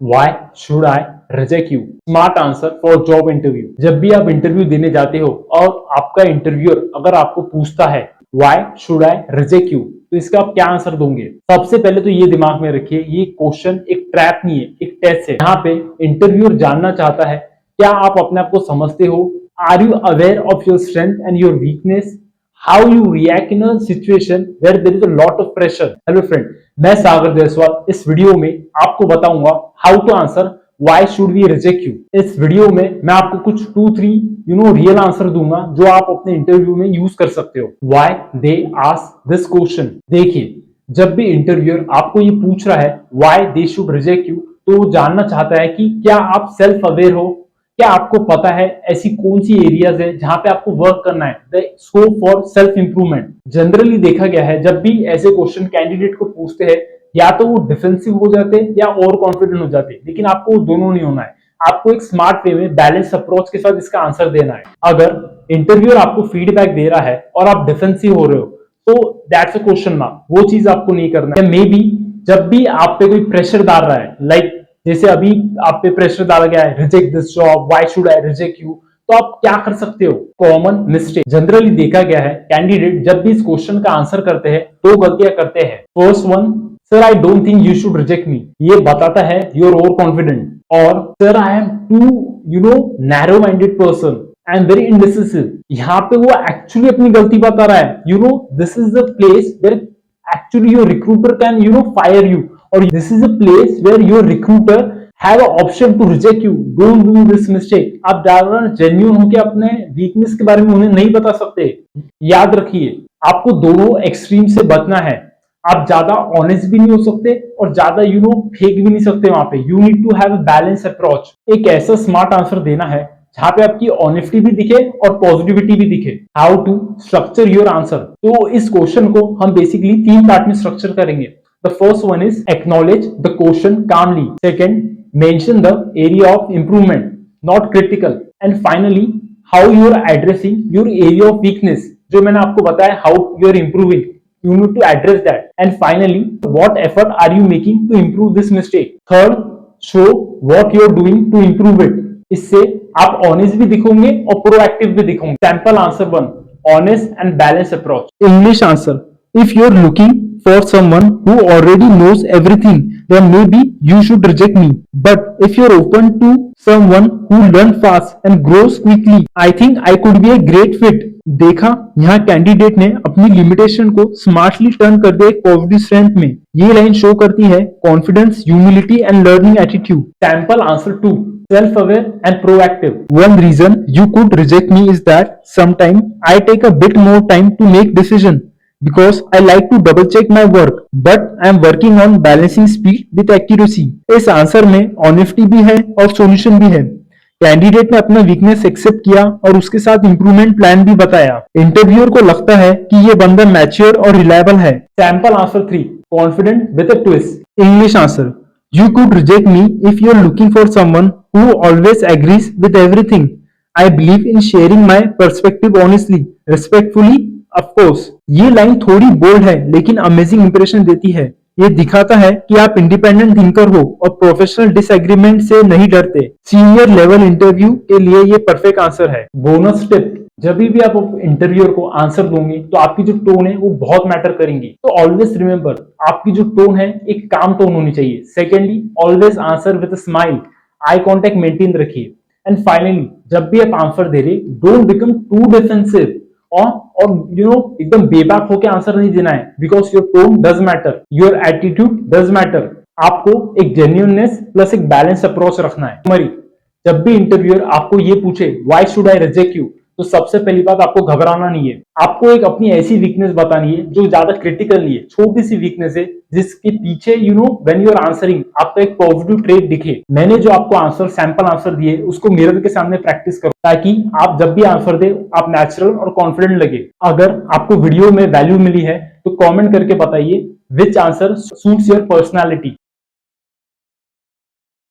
Why should I reject you? Smart answer for job interview. जब भी आप interview देने जाते हो और आपका इंटरव्यूअर अगर आपको पूछता है Why should I reject you? तो इसका आप क्या आंसर दोगे? सबसे पहले तो ये दिमाग में रखिए, ये क्वेश्चन एक ट्रैप नहीं है, एक टेस्ट है। यहाँ पे इंटरव्यूअर जानना चाहता है क्या आप अपने आप को समझते हो, are you aware of your strength and your weakness, how you react in a situation where there is a lot of pressure. Hello friend, मैं सागर जायसवाल इस वीडियो में आपको बताऊंगा how to answer why should we reject you. इस video में मैं आपको कुछ 2-3 रियल आंसर दूंगा जो आप अपने इंटरव्यू में यूज कर सकते हो। Why they ask this question. देखिए, जब भी इंटरव्यूअर आपको ये पूछ रहा है why they should reject you, तो वो जानना चाहता है कि क्या आप सेल्फ अवेयर हो, क्या आपको पता है ऐसी कौन सी एरियाज है जहां पे आपको वर्क करना है, the scope for self improvement. Generally देखा गया है जब भी ऐसे क्वेश्चन कैंडिडेट को पूछते हैं या तो वो डिफेंसिव हो जाते हैं या ओवर कॉन्फिडेंट हो जाते हैं, लेकिन आपको दोनों नहीं होना है। आपको एक स्मार्ट वे में बैलेंस अप्रोच के साथ इसका आंसर देना है। अगर इंटरव्यूअर आपको फीडबैक दे रहा है और आप डिफेंसिव हो रहे हो तो दैट्स अ क्वेश्चन मार्क, वो चीज आपको नहीं करना है। मे बी जब भी आप पे कोई प्रेशर डाल रहा है, लाइक जैसे अभी आप पे प्रेशर डाला गया है reject this job, why should I reject you, तो आप क्या कर सकते हो? कॉमन मिस्टेक जनरली देखा गया है कैंडिडेट जब भी इस क्वेश्चन का आंसर करते हैं दो गलतियां करते हैं। First one, sir I don't think you should reject me, ये बताता है यू आर ओवर कॉन्फिडेंट। और sir I am too narrow minded person, I am very indecisive. यहाँ पे वो एक्चुअली अपनी गलती बता रहा है। This is the place where actually your recruiter can fire you, or this is a place where your recruiter have an option to reject you. Don't do this mistake. आप ज्यादा जेन्युइन होकर अपने weakness के बारे में उन्हें नहीं बता सकते। याद रखिए, आपको दोनों एक्सट्रीम से बचना है। आप ज्यादा ऑनेस्ट भी नहीं हो सकते और ज्यादा फेक भी नहीं सकते। वहां पे you need to have a balance approach. एक ऐसा स्मार्ट आंसर देना है जहां पे आपकी ऑनेस्टी भी दिखे और पॉजिटिविटी भी दिखे। How to structure your answer, तो इस क्वेश्चन को हम बेसिकली 3 पार्ट में स्ट्रक्चर करेंगे। The first one is acknowledge the question calmly, second mention the area of improvement not critical, and finally how you are addressing your area of weakness, जो मैंने आपको बताया how you are improving, you need to address that, and finally what effort are you making to improve this mistake. Third, show what you are doing to improve it. इससे आप honest भी दिखोगे और proactive भी दिखोगे। Sample answer 1, honest and balance approach. English answer, if you are looking for someone who already knows everything, then maybe you should reject me, but if you are open to someone who learns fast and grows quickly, I think I could be a great fit. देखा, यहाँ candidate ने अपनी limitation को smartly turn कर दिया एक positive strength में। ये लाइन शो करती है confidence, humility and learning attitude. Sample answer 2, self-aware and proactive. One reason you could reject me is that sometimes I take a bit more time to make decision because I like to double check my work, but I am working on balancing speed with accuracy. इस answer में honesty भी है और solution भी है। Candidate ने अपना weakness accept किया और उसके साथ इंप्रूवमेंट प्लान भी बताया। इंटरव्यूअर को लगता है कि ये बंदा मैच्योर और रिलायबल है। Sample answer 3, confident with a twist. English answer, you could reject me if you are looking for someone who always agrees with everything. I believe in sharing my perspective honestly, respectfully, of course. ये line थोड़ी bold है लेकिन amazing impression देती है। ये दिखाता है कि आप इंडिपेंडेंट थिंकर हो और प्रोफेशनल डिसएग्रीमेंट से नहीं डरते। सीनियर लेवल इंटरव्यू के लिए ये परफेक्ट आंसर है। बोनस टिप, जब भी आप इंटरव्यूअर को आंसर दोगे तो आपकी जो टोन है वो बहुत मैटर करेंगी। तो ऑलवेज रिमेंबर, आपकी जो टोन है एक काम टोन होनी चाहिए। Secondly, always answer with a smile, eye contact maintain रखिए। एंड फाइनली, जब भी आप आंसर दे रहे, डोंट बिकम टू डिफेंसिव और एकदम बेबाक होकर आंसर नहीं देना है, because your tone does matter, your attitude does matter. आपको एक जेन्युइननेस प्लस एक बैलेंस अप्रोच रखना है। हमारी जब भी इंटरव्यूअर आपको ये पूछे why should I reject you, तो सबसे पहली बात आपको घबराना नहीं है। आपको एक अपनी ऐसी वीकनेस बतानी है जो ज्यादा क्रिटिकल नहीं है, छोटी सी वीकनेस है जिसके पीछे व्हेन यू आर आंसरिंग आपका एक पॉजिटिव ट्रेट दिखे। मैंने जो आपको आंसर सैंपल आंसर दिए उसको मिरर के सामने प्रैक्टिस करो ताकि आप जब भी आंसर दे आप नेचुरल और कॉन्फिडेंट लगे। अगर आपको वीडियो में वैल्यू मिली है तो कॉमेंट करके बताइए विच आंसर सूट्स योर पर्सनैलिटी।